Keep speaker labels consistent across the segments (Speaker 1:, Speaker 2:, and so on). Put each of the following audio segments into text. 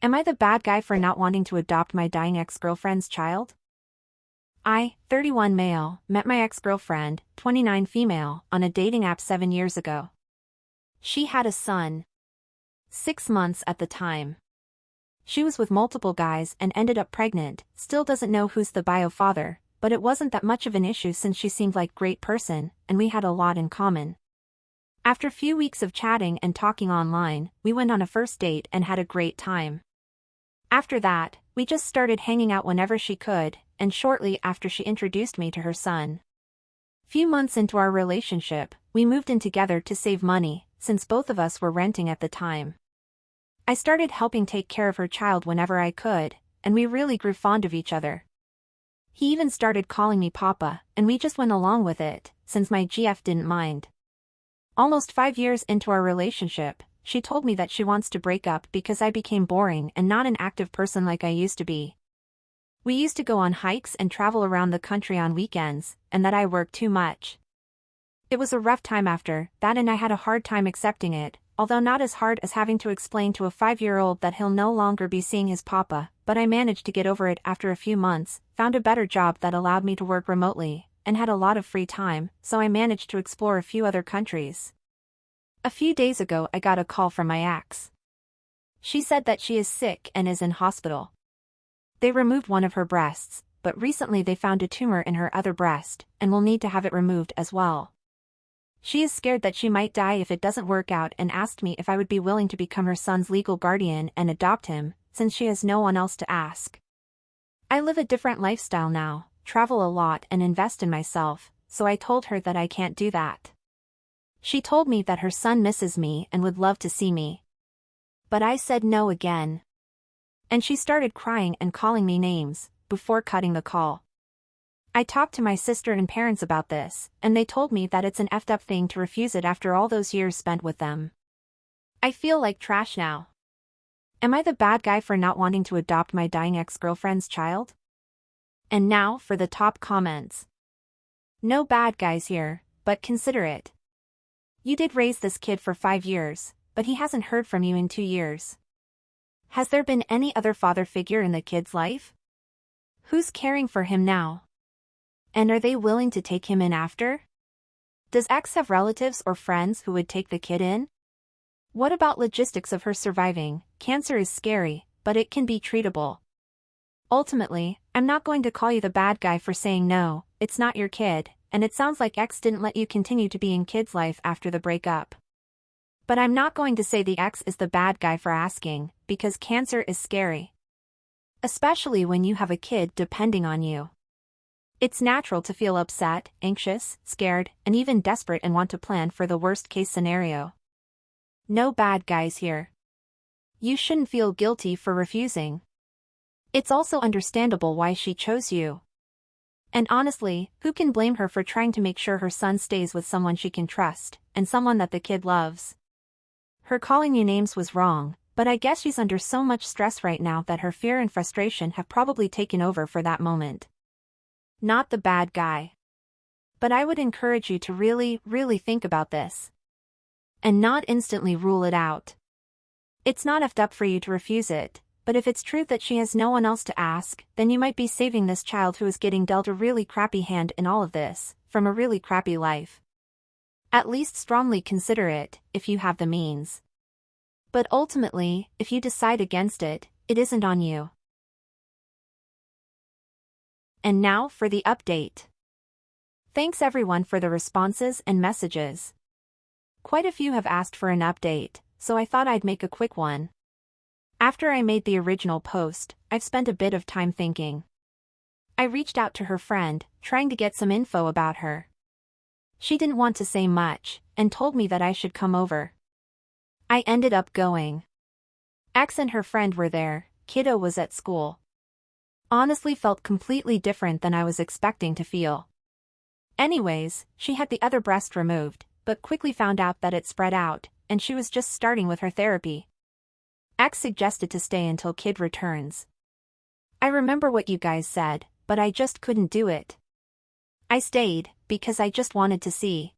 Speaker 1: Am I the bad guy for not wanting to adopt my dying ex-girlfriend's child? I, 31 male, met my ex-girlfriend, 29 female, on a dating app 7 years ago. She had a son. 6 months at the time. She was with multiple guys and ended up pregnant, still doesn't know who's the bio father, but it wasn't that much of an issue since she seemed like a great person, and we had a lot in common. After a few weeks of chatting and talking online, we went on a first date and had a great time. After that, we just started hanging out whenever she could, and shortly after she introduced me to her son. Few months into our relationship, we moved in together to save money, since both of us were renting at the time. I started helping take care of her child whenever I could, and we really grew fond of each other. He even started calling me Papa, and we just went along with it, since my GF didn't mind. Almost 5 years into our relationship, she told me that she wants to break up because I became boring and not an active person like I used to be. We used to go on hikes and travel around the country on weekends, and that I worked too much. It was a rough time after that, and I had a hard time accepting it, although not as hard as having to explain to a 5-year-old that he'll no longer be seeing his papa, but I managed to get over it after a few months, found a better job that allowed me to work remotely, and had a lot of free time, so I managed to explore a few other countries. A few days ago I got a call from my ex. She said that she is sick and is in hospital. They removed one of her breasts, but recently they found a tumor in her other breast, and will need to have it removed as well. She is scared that she might die if it doesn't work out and asked me if I would be willing to become her son's legal guardian and adopt him, since she has no one else to ask. I live a different lifestyle now, travel a lot and invest in myself, so I told her that I can't do that. She told me that her son misses me and would love to see me. But I said no again. And she started crying and calling me names, before cutting the call. I talked to my sister and parents about this, and they told me that it's an effed up thing to refuse it after all those years spent with them. I feel like trash now. Am I the bad guy for not wanting to adopt my dying ex-girlfriend's child? And now for the top comments. No bad guys here, but consider it. You did raise this kid for 5 years, but he hasn't heard from you in 2 years. Has there been any other father figure in the kid's life? Who's caring for him now? And are they willing to take him in after? Does X have relatives or friends who would take the kid in? What about logistics of her surviving? Cancer is scary, but it can be treatable. Ultimately, I'm not going to call you the bad guy for saying no, it's not your kid, and it sounds like X didn't let you continue to be in kid's life after the breakup. But I'm not going to say the X is the bad guy for asking, because cancer is scary. Especially when you have a kid depending on you. It's natural to feel upset, anxious, scared, and even desperate and want to plan for the worst-case scenario. No bad guys here. You shouldn't feel guilty for refusing. It's also understandable why she chose you. And honestly, who can blame her for trying to make sure her son stays with someone she can trust, and someone that the kid loves? Her calling you names was wrong, but I guess she's under so much stress right now that her fear and frustration have probably taken over for that moment. Not the bad guy. But I would encourage you to really think about this. And not instantly rule it out. It's not effed up for you to refuse it, but if it's true that she has no one else to ask, then you might be saving this child who is getting dealt a really crappy hand in all of this, from a really crappy life. At least strongly consider it, if you have the means. But ultimately, if you decide against it, it isn't on you. And now for the update. Thanks everyone for the responses and messages. Quite a few have asked for an update, so I thought I'd make a quick one. After I made the original post, I've spent a bit of time thinking. I reached out to her friend, trying to get some info about her. She didn't want to say much, and told me that I should come over. I ended up going. X and her friend were there, kiddo was at school. Honestly felt completely different than I was expecting to feel. Anyways, she had the other breast removed, but quickly found out that it spread out, and she was just starting with her therapy. X suggested to stay until kid returns. I remember what you guys said, but I just couldn't do it. I stayed, because I just wanted to see.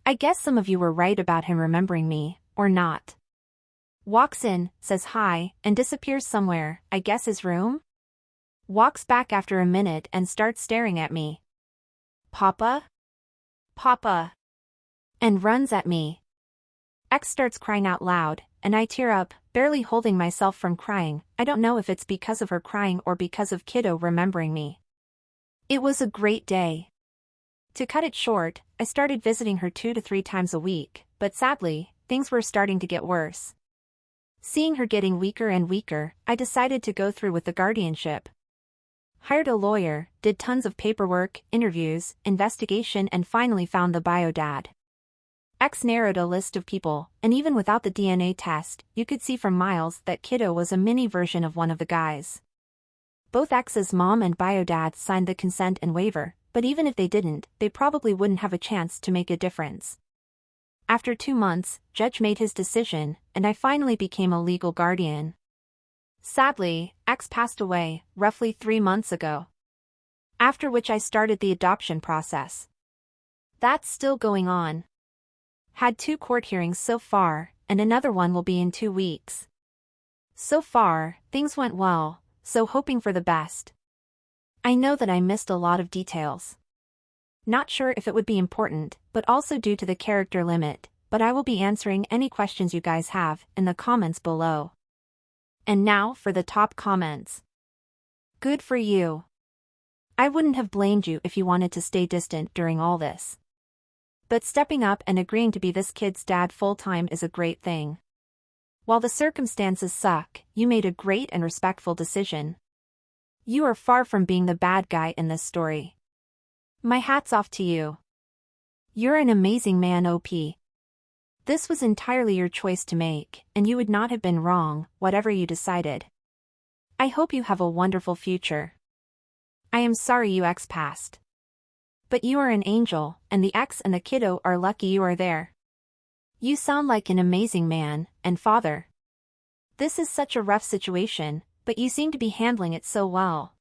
Speaker 1: I guess some of you were right about him remembering me, or not. Walks in, says hi, and disappears somewhere, I guess his room? Walks back after a minute and starts staring at me. Papa? Papa. And runs at me. X starts crying out loud, and I tear up, barely holding myself from crying. I don't know if it's because of her crying or because of kiddo remembering me. It was a great day. To cut it short, I started visiting her 2 to 3 times a week, but sadly, things were starting to get worse. Seeing her getting weaker and weaker, I decided to go through with the guardianship. Hired a lawyer, did tons of paperwork, interviews, investigation, and finally found the bio dad. X narrowed a list of people, and even without the DNA test, you could see from miles that kiddo was a mini version of one of the guys. Both X's mom and bio dad signed the consent and waiver, but even if they didn't, they probably wouldn't have a chance to make a difference. After 2 months, Judge made his decision, and I finally became a legal guardian. Sadly, X passed away, roughly 3 months ago. After which I started the adoption process. That's still going on. Had 2 court hearings so far, and another one will be in 2 weeks. So far, things went well, so hoping for the best. I know that I missed a lot of details. Not sure if it would be important, but also due to the character limit, but I will be answering any questions you guys have in the comments below. And now for the top comments. Good for you. I wouldn't have blamed you if you wanted to stay distant during all this. But stepping up and agreeing to be this kid's dad full-time is a great thing. While the circumstances suck, you made a great and respectful decision. You are far from being the bad guy in this story. My hat's off to you. You're an amazing man, OP. This was entirely your choice to make, and you would not have been wrong, whatever you decided. I hope you have a wonderful future. I am sorry you X passed. But you are an angel, and the X and the kiddo are lucky you are there. You sound like an amazing man and father. This is such a rough situation, but you seem to be handling it so well.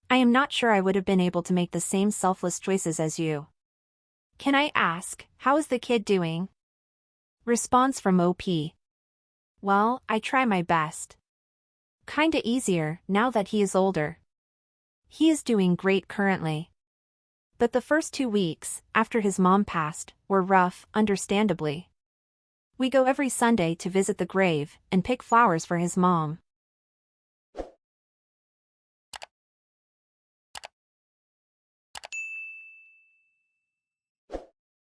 Speaker 1: I am not sure I would have been able to make the same selfless choices as you. Can I ask, how is the kid doing? Response from OP. Well, I try my best. Kinda easier now that he is older. He is doing great currently. But the first 2 weeks, after his mom passed, were rough, understandably. We go every Sunday to visit the grave and pick flowers for his mom.